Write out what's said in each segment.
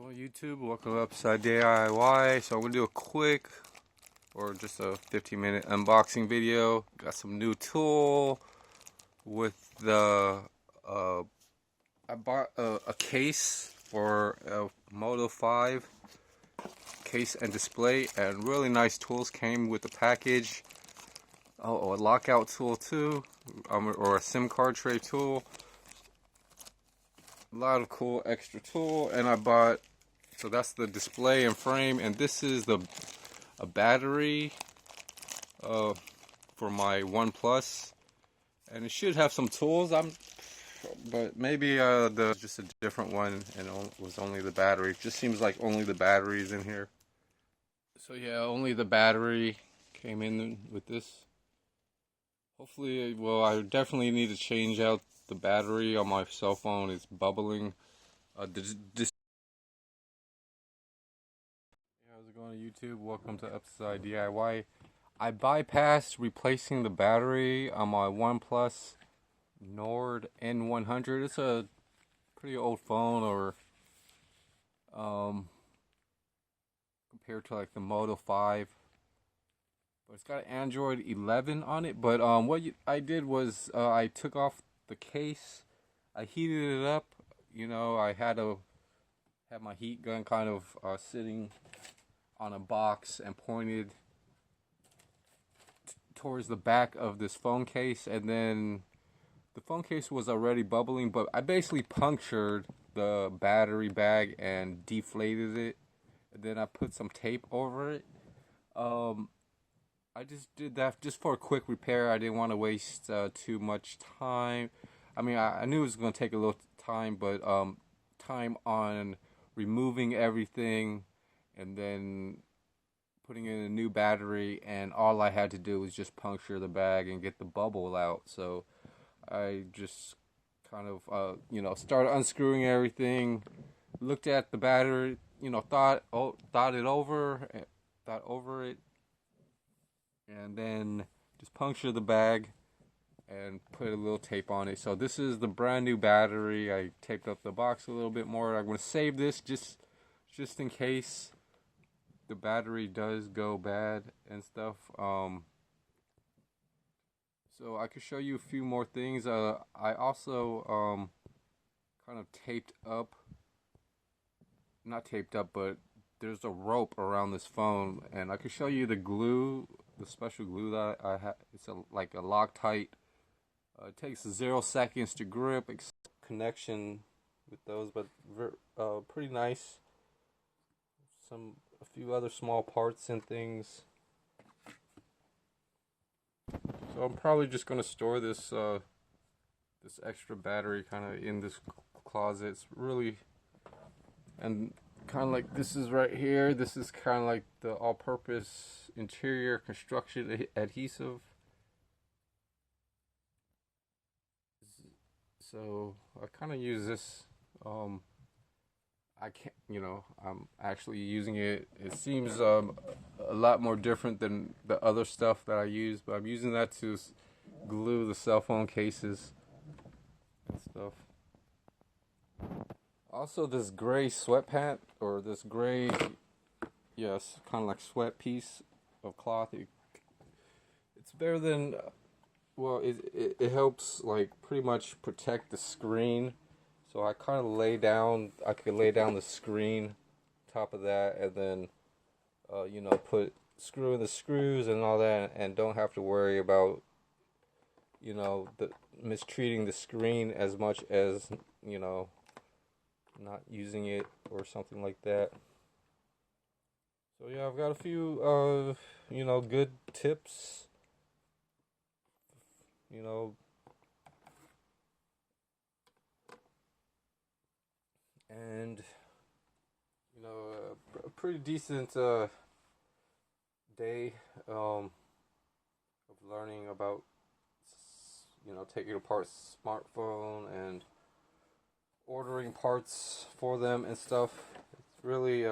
Going YouTube, welcome to Upside DIY. So I'm gonna do a quick or just a 15-minute unboxing video. Got some new tool with the I bought a case for a Moto 5 case and display, and really nice tools came with the package. Oh, a lockout tool too, or a SIM card tray tool. A lot of cool extra tool, and I bought, so that's the display and frame, and this is a battery for my OnePlus, and it should have some tools. But maybe the just a different one, and it was only the battery. It just seems like only the battery is in here. So yeah, only the battery came in with this. Hopefully, well, I definitely need to change out the battery on my cell phone. It's bubbling. How's it going to YouTube? Welcome to Upside DIY. I bypassed replacing the battery on my OnePlus Nord N100. It's a pretty old phone, or compared to like the Moto 5. But it's got Android 11 on it. But I did was I took off the case, I heated it up. You know, I had my heat gun kind of sitting on a box and pointed towards the back of this phone case, and then the phone case was already bubbling, but I basically punctured the battery bag and deflated it, and then I put some tape over it. I just did that just for a quick repair. I didn't want to waste too much time. I mean, I knew it was going to take a little time, but time on removing everything and then putting in a new battery, and all I had to do was just puncture the bag and get the bubble out. So I just kind of, started unscrewing everything, looked at the battery, thought it over it, and then just puncture the bag and put a little tape on it. So this is the brand new battery. I taped up the box a little bit more. I'm going to save this just in case the battery does go bad and stuff. So I could show you a few more things. I also kind of not taped up, but there's a rope around this phone, and I could show you the glue, the special glue that I have. It's like a Loctite. It takes 0 seconds to grip. Connection with those, but pretty nice. A few other small parts and things. So I'm probably just gonna store this this extra battery kind of in this closet. It's really, and kind of like this is right here. This is kind of like the all-purpose interior construction adhesive. So I kind of use this. I can't, I'm actually using it. It seems a lot more different than the other stuff that I use, but I'm using that to glue the cell phone cases and stuff. Also, this gray sweatpant, or this gray, yes, kind of like sweat piece of cloth. It's better than, well, it helps like pretty much protect the screen. So I kind of I could lay down the screen top of that, and then, screw in the screws and all that, and don't have to worry about, mistreating the screen as much as, not using it or something like that. So yeah, I've got a few, good tips, and a pretty decent day of learning about taking apart smartphone and ordering parts for them and stuff. It's really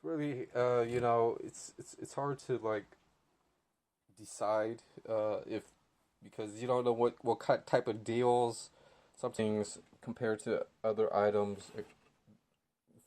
it's hard to like decide because you don't know what type of deals some things compared to other items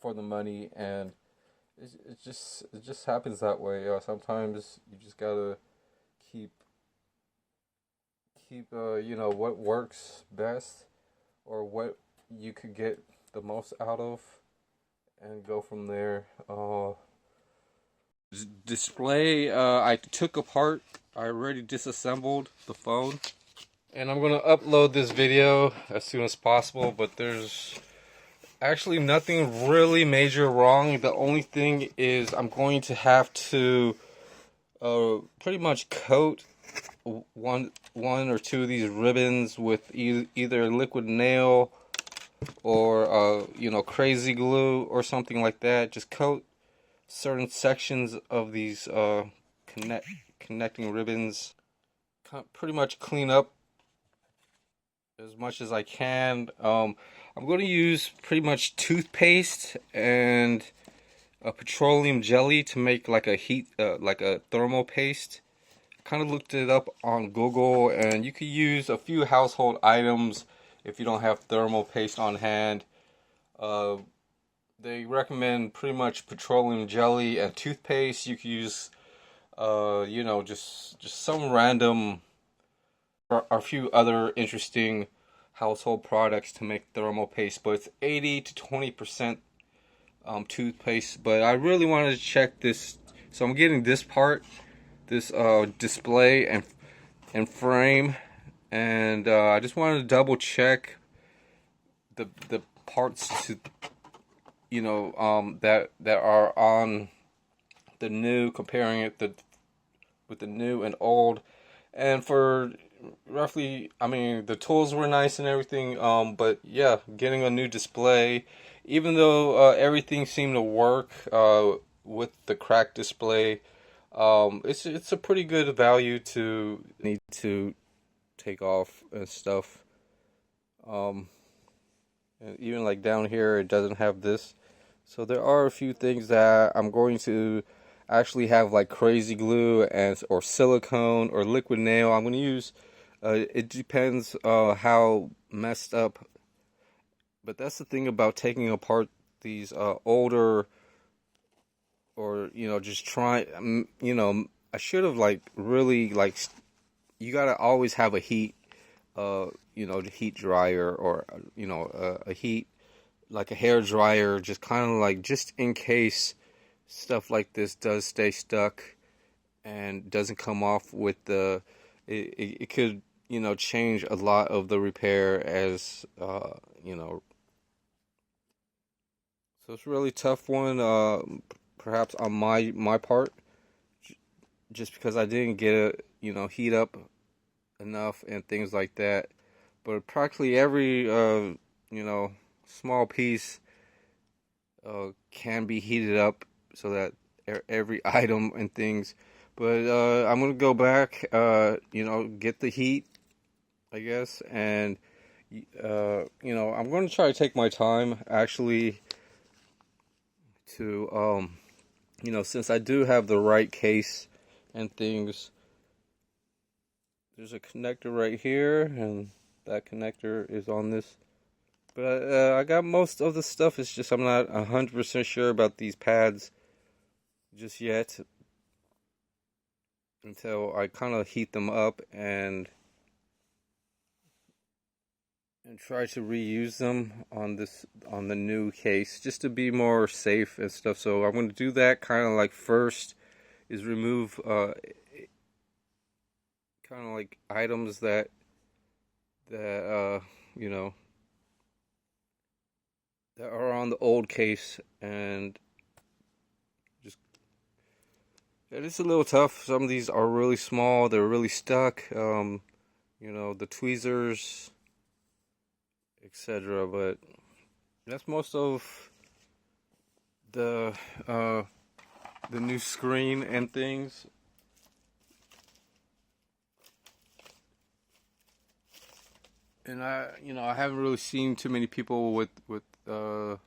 for the money, and it just happens that way. Sometimes you just gotta keep you know, what works best or what you could get the most out of, and go from there. Display, I took apart. I already disassembled the phone, and I'm gonna upload this video as soon as possible. But there's actually nothing really major wrong. The only thing is I'm going to have to pretty much coat one or two of these ribbons with either liquid nail or you know, crazy glue or something like that. Just coat certain sections of these connecting ribbons. Pretty much clean up as much as I can. I'm going to use pretty much toothpaste and a petroleum jelly to make like a like a thermal paste. Kind of looked it up on Google, and you could use a few household items if you don't have thermal paste on hand. They recommend pretty much petroleum jelly and toothpaste. You could use, you know, just some random or a few other interesting household products to make thermal paste, but it's 80 to 20% toothpaste. But I really wanted to check this, so I'm getting this part, this display and frame, and I just wanted to double check the parts to, you know, that are on the new, comparing it with the new and old. And for roughly, I mean, the tools were nice and everything, but yeah, getting a new display, even though everything seemed to work with the cracked display, it's a pretty good value to need to take off and stuff. And even like down here, it doesn't have this. So there are a few things that I'm going to actually have, like crazy glue and or silicone or liquid nail. I'm going to use. It depends how messed up. But that's the thing about taking apart these older, or you know, just try. You know, I should have like really like. You gotta always have a heat. You know, the heat dryer, or you know, a heat, like a hair dryer, just kind of like, just in case stuff like this does stay stuck and doesn't come off with the, it could, you know, change a lot of the repair, as you know. So it's a really tough one, perhaps on my part, just because I didn't get it, you know, heat up enough and things like that. But practically every you know, small piece can be heated up, so that every item and things. But I'm gonna go back, you know, get the heat, I guess, and you know, I'm gonna try to take my time actually to you know, since I do have the right case and things. There's a connector right here, and that connector is on this. But I got most of the stuff. It's just I'm not 100% sure about these pads just yet, until I kind of heat them up and try to reuse them on the new case, just to be more safe and stuff. So I'm going to do that kind of like first, is remove kind of like items that you know, that are on the old case, and just, it's a little tough. Some of these are really small, they're really stuck, you know, the tweezers, etc. But that's most of the new screen and things. And you know, I haven't really seen too many people with too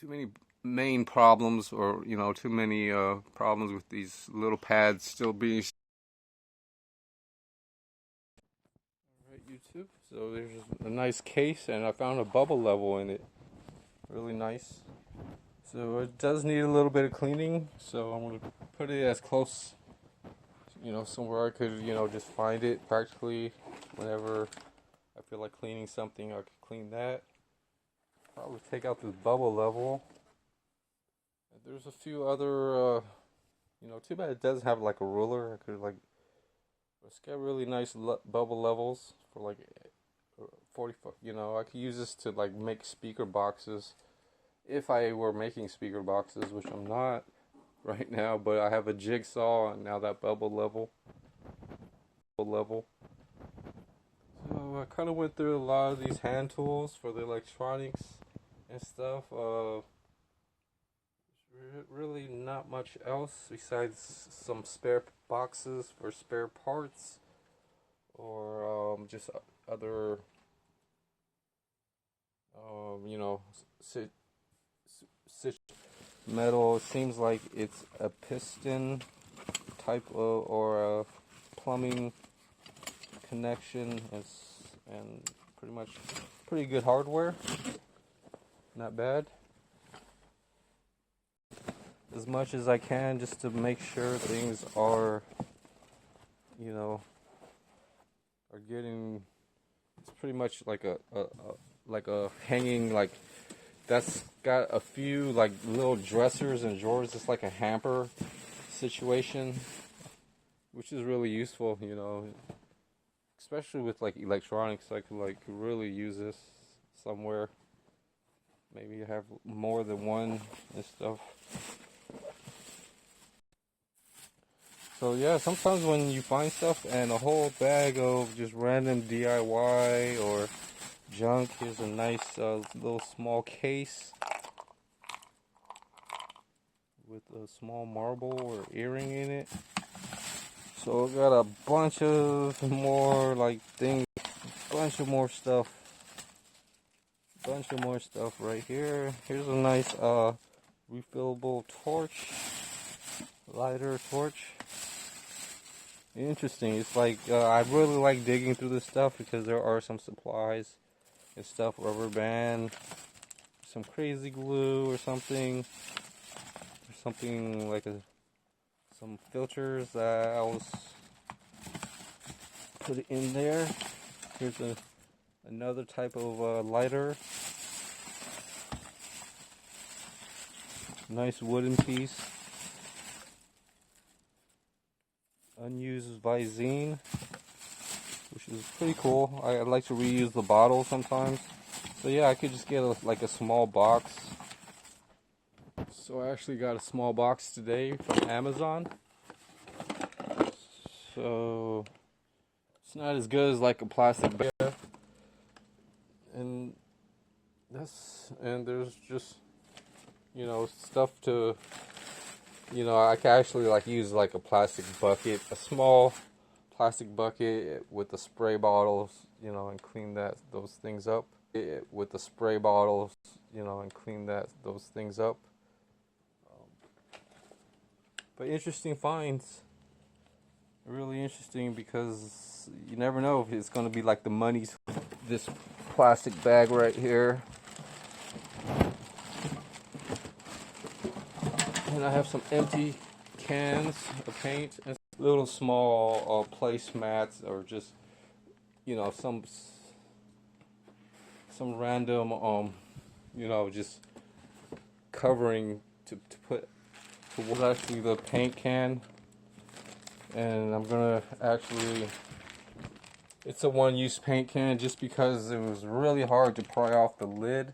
many main problems, or you know, too many problems with these little pads still being. Alright, YouTube. So there's a nice case, and I found a bubble level in it. really nice. So it does need a little bit of cleaning, so I'm gonna put it as close, somewhere I could, just find it practically whenever I feel like cleaning something. I could clean that. Probably take out this bubble level. There's a few other, too bad it doesn't have like a ruler. I could like, it's got really nice bubble levels for like 40. I could use this to like make speaker boxes if I were making speaker boxes, which I'm not right now. But I have a jigsaw and now that bubble level. So I kind of went through a lot of these hand tools for the electronics and stuff. Really not much else besides some spare boxes for spare parts, or just other, sit, metal. It seems like it's a piston type of, or a plumbing connection, and pretty much pretty good hardware. Not bad. As much as I can just to make sure things are, are getting. It's pretty much like a hanging, like that's got a few like little dressers and drawers. It's like a hamper situation, which is really useful, especially with like electronics. I could like really use this somewhere. Maybe have more than one and stuff. So yeah, sometimes when you find stuff and a whole bag of just random DIY or junk, here's a nice little small case with a small marble or earring in it. So I got a bunch of more like things, bunch of more stuff right here. Here's a nice refillable torch, lighter torch. Interesting. It's like I really like digging through this stuff because there are some supplies and stuff, rubber band, some crazy glue or something like some filters that I was put in there. Here's another type of lighter. Nice wooden piece. Unused Visine, which is pretty cool. I like to reuse the bottle sometimes. So yeah, I could just get like a small box. So I actually got a small box today from Amazon. So it's not as good as like a plastic bag. And there's just, stuff to, I can actually like use like a plastic bucket, a small plastic bucket with the spray bottles, and clean those things up. With the spray bottles, and clean those things up. But interesting finds. Really interesting because you never know if it's going to be like the money's. This plastic bag right here. And I have some empty cans of paint and little small placemats, or just some random just covering to put. Was actually the paint can, and I'm gonna actually. It's a one-use paint can just because it was really hard to pry off the lid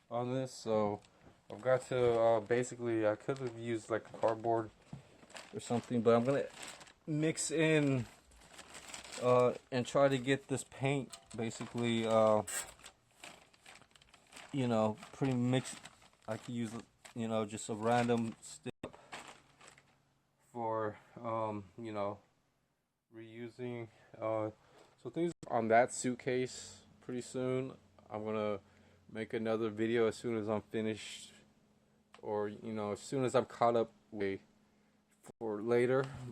on this, so I've got to basically, I could have used like a cardboard or something, but I'm gonna mix in and try to get this paint basically pretty mixed. I could use just a random stick for reusing. So things on that suitcase pretty soon. I'm gonna make another video as soon as I'm finished, or as soon as I'm caught up for later. But